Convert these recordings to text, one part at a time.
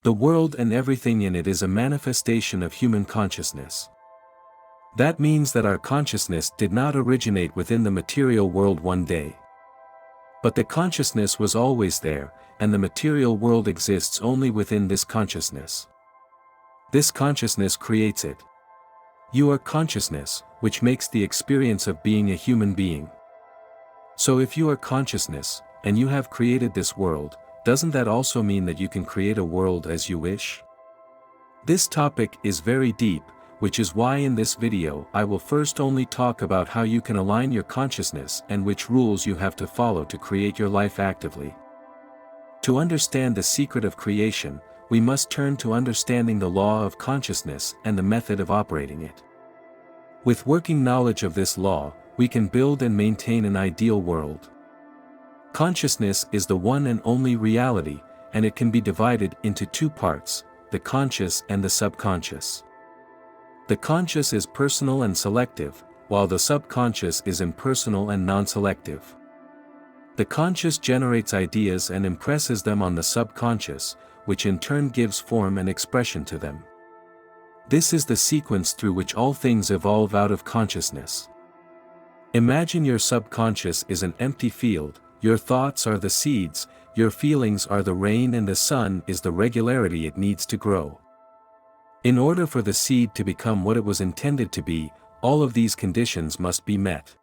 The world and everything in it is a manifestation of human consciousness. That means that our consciousness did not originate within the material world one day. But the consciousness was always there, and the material world exists only within this consciousness. This consciousness creates it. You are consciousness, which makes the experience of being a human being. So if you are consciousness, and you have created this world, doesn't that also mean that you can create a world as you wish? This topic is very deep, which is why in this video I will first only talk about how you can align your consciousness and which rules you have to follow to create your life actively. To understand the secret of creation, we must turn to understanding the law of consciousness and the method of operating it. With working knowledge of this law, we can build and maintain an ideal world. Consciousness is the one and only reality, and it can be divided into two parts, the conscious and the subconscious. The conscious is personal and selective, while the subconscious is impersonal and non-selective. The conscious generates ideas and impresses them on the subconscious, which in turn gives form and expression to them. This is the sequence through which all things evolve out of consciousness. Imagine your subconscious is an empty field, your thoughts are the seeds, your feelings are the rain, and the sun is the regularity it needs to grow. In order for the seed to become what it was intended to be, all of these conditions must be met.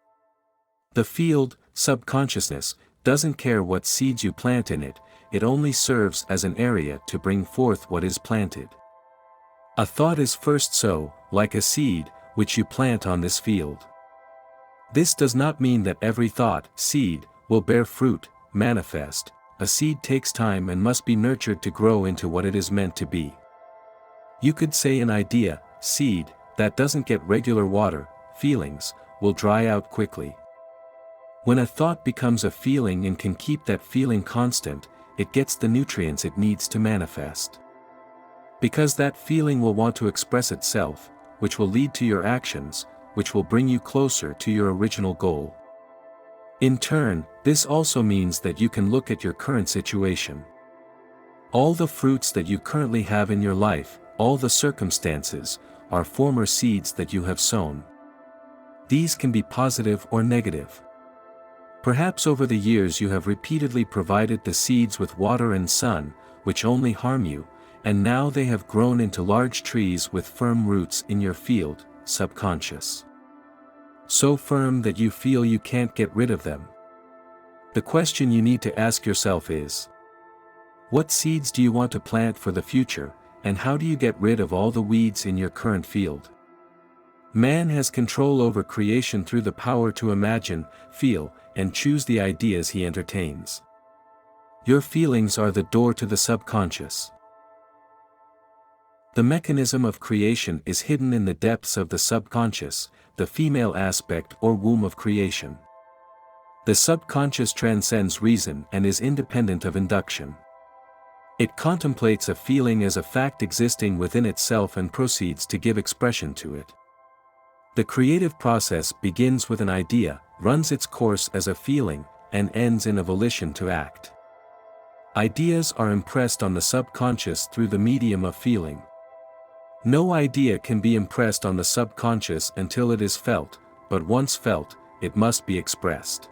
The field, subconsciousness, doesn't care what seeds you plant in it, it only serves as an area to bring forth what is planted. A thought is first so, like a seed, which you plant on this field. This does not mean that every thought, seed, will bear fruit, manifest. A seed takes time and must be nurtured to grow into what it is meant to be. You could say an idea, seed, that doesn't get regular water, feelings, will dry out quickly. When a thought becomes a feeling and can keep that feeling constant, it gets the nutrients it needs to manifest. Because that feeling will want to express itself, which will lead to your actions, which will bring you closer to your original goal. In turn, this also means that you can look at your current situation. All the fruits that you currently have in your life, all the circumstances, are former seeds that you have sown. These can be positive or negative. Perhaps over the years you have repeatedly provided the seeds with water and sun, which only harm you, and now they have grown into large trees with firm roots in your field, subconscious. So firm that you feel you can't get rid of them. The question you need to ask yourself is, what seeds do you want to plant for the future, and how do you get rid of all the weeds in your current field? Man has control over creation through the power to imagine, feel, and choose the ideas he entertains. Your feelings are the door to the subconscious. The mechanism of creation is hidden in the depths of the subconscious, the female aspect or womb of creation. The subconscious transcends reason and is independent of induction. It contemplates a feeling as a fact existing within itself and proceeds to give expression to it. The creative process begins with an idea, runs its course as a feeling, and ends in a volition to act. Ideas are impressed on the subconscious through the medium of feeling. No idea can be impressed on the subconscious until it is felt, but once felt, it must be expressed.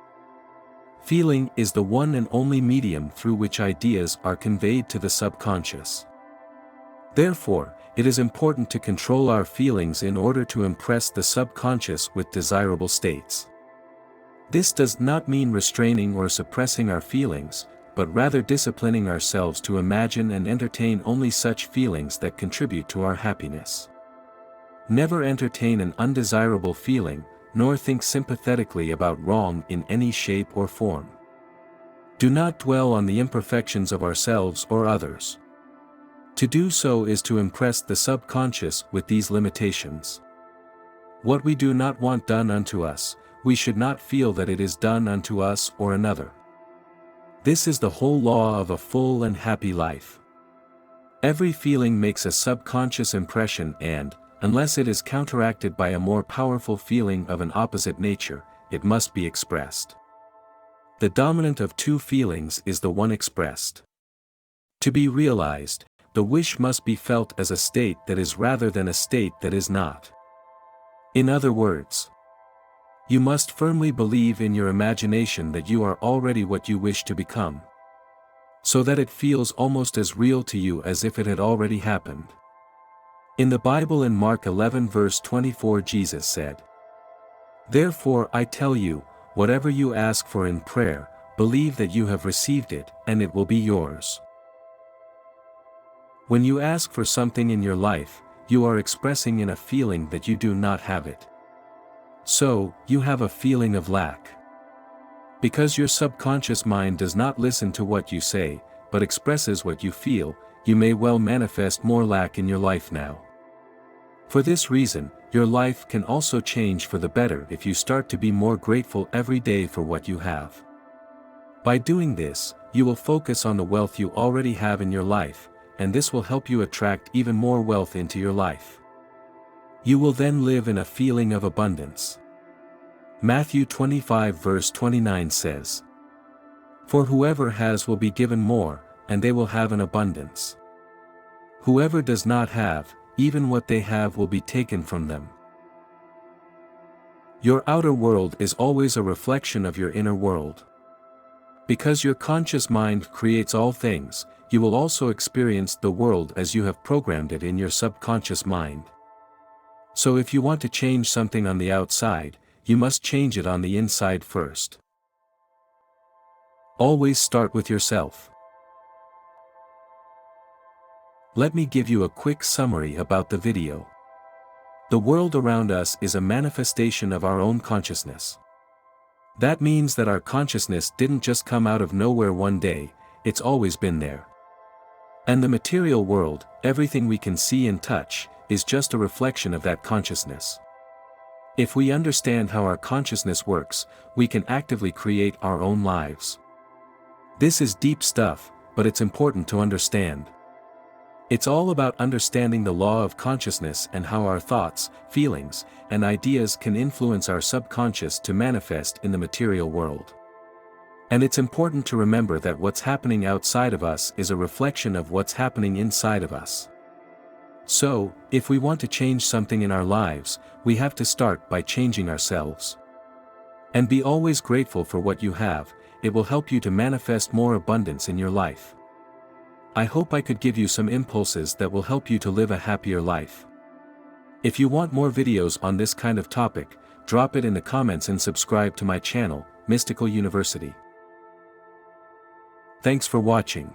Feeling is the one and only medium through which ideas are conveyed to the subconscious. Therefore, it is important to control our feelings in order to impress the subconscious with desirable states. This does not mean restraining or suppressing our feelings, but rather disciplining ourselves to imagine and entertain only such feelings that contribute to our happiness. Never entertain an undesirable feeling, nor think sympathetically about wrong in any shape or form. Do not dwell on the imperfections of ourselves or others. To do so is to impress the subconscious with these limitations. What we do not want done unto us, we should not feel that it is done unto us or another. This is the whole law of a full and happy life. Every feeling makes a subconscious impression and, unless it is counteracted by a more powerful feeling of an opposite nature, it must be expressed. The dominant of two feelings is the one expressed. To be realized, the wish must be felt as a state that is rather than a state that is not. In other words, you must firmly believe in your imagination that you are already what you wish to become, so that it feels almost as real to you as if it had already happened. In the Bible in Mark 11 verse 24 Jesus said, "Therefore I tell you, whatever you ask for in prayer, believe that you have received it, and it will be yours." When you ask for something in your life, you are expressing in a feeling that you do not have it. So, you have a feeling of lack. Because your subconscious mind does not listen to what you say, but expresses what you feel, you may well manifest more lack in your life now. For this reason, your life can also change for the better if you start to be more grateful every day for what you have. By doing this, you will focus on the wealth you already have in your life, and this will help you attract even more wealth into your life. You will then live in a feeling of abundance. Matthew 25 verse 29 says, "For whoever has will be given more, and they will have an abundance. Whoever does not have, even what they have will be taken from them." Your outer world is always a reflection of your inner world. Because your conscious mind creates all things, you will also experience the world as you have programmed it in your subconscious mind. So if you want to change something on the outside, you must change it on the inside first. Always start with yourself. Let me give you a quick summary about the video. The world around us is a manifestation of our own consciousness. That means that our consciousness didn't just come out of nowhere one day, it's always been there. And the material world, everything we can see and touch, is just a reflection of that consciousness. If we understand how our consciousness works, we can actively create our own lives. This is deep stuff, but it's important to understand. It's all about understanding the law of consciousness and how our thoughts, feelings, and ideas can influence our subconscious to manifest in the material world. And it's important to remember that what's happening outside of us is a reflection of what's happening inside of us. So, if we want to change something in our lives, we have to start by changing ourselves. And be always grateful for what you have, it will help you to manifest more abundance in your life. I hope I could give you some impulses that will help you to live a happier life. If you want more videos on this kind of topic, drop it in the comments and subscribe to my channel, Mystical University. Thanks for watching.